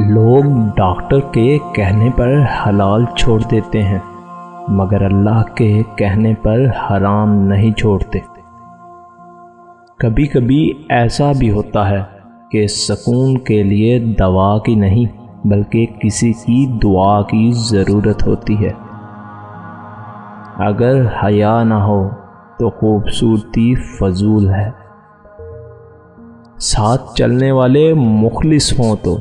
لوگ ڈاکٹر کے کہنے پر حلال چھوڑ دیتے ہیں مگر اللہ کے کہنے پر حرام نہیں چھوڑتے۔ کبھی کبھی ایسا بھی ہوتا ہے کہ سکون کے لیے دوا کی نہیں بلکہ کسی کی دعا کی ضرورت ہوتی ہے۔ اگر حیا نہ ہو تو خوبصورتی فضول ہے، ساتھ چلنے والے مخلص ہوں تو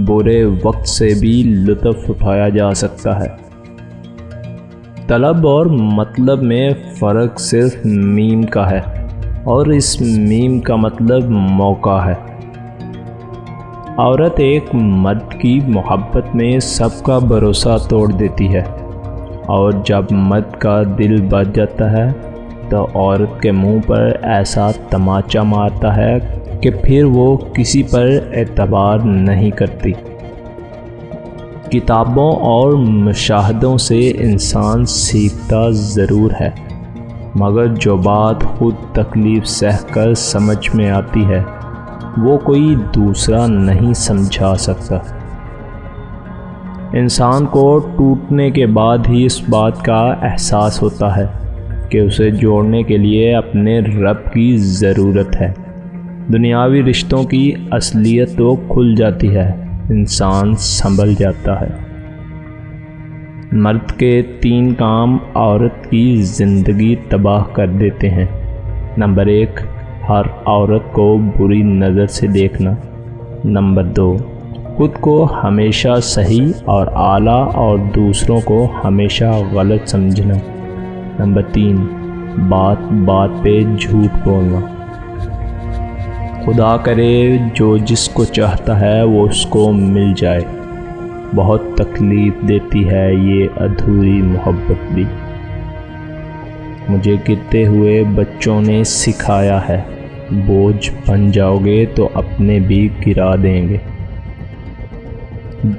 برے وقت سے بھی لطف اٹھایا جا سکتا ہے۔ طلب اور مطلب میں فرق صرف میم کا ہے اور اس میم کا مطلب موقع ہے۔ عورت ایک مرد کی محبت میں سب کا بھروسہ توڑ دیتی ہے، اور جب مرد کا دل بچ جاتا ہے تو عورت کے منہ پر ایسا تماچا مارتا ہے کہ پھر وہ کسی پر اعتبار نہیں کرتی۔ کتابوں اور مشاہدوں سے انسان سیکھتا ضرور ہے، مگر جو بات خود تکلیف سہ کر سمجھ میں آتی ہے وہ کوئی دوسرا نہیں سمجھا سکتا۔ انسان کو ٹوٹنے کے بعد ہی اس بات کا احساس ہوتا ہے کہ اسے جوڑنے کے لیے اپنے رب کی ضرورت ہے۔ دنیاوی رشتوں کی اصلیت تو کھل جاتی ہے، انسان سنبھل جاتا ہے۔ مرد کے 3 کام عورت کی زندگی تباہ کر دیتے ہیں۔ نمبر 1، ہر عورت کو بری نظر سے دیکھنا۔ نمبر 2، خود کو ہمیشہ صحیح اور اعلیٰ اور دوسروں کو ہمیشہ غلط سمجھنا۔ نمبر 3، بات بات پہ جھوٹ بولنا۔ خدا کرے جو جس کو چاہتا ہے وہ اس کو مل جائے۔ بہت تکلیف دیتی ہے یہ ادھوری محبت بھی۔ مجھے گرتے ہوئے بچوں نے سکھایا ہے، بوجھ بن جاؤ گے تو اپنے بھی گرا دیں گے۔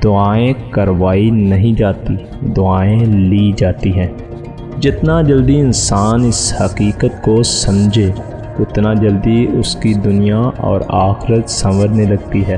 دعائیں کروائی نہیں جاتی، دعائیں لی جاتی ہیں۔ جتنا جلدی انسان اس حقیقت کو سمجھے اتنا جلدی اس کی دنیا اور آخرت سنورنے لگتی ہے۔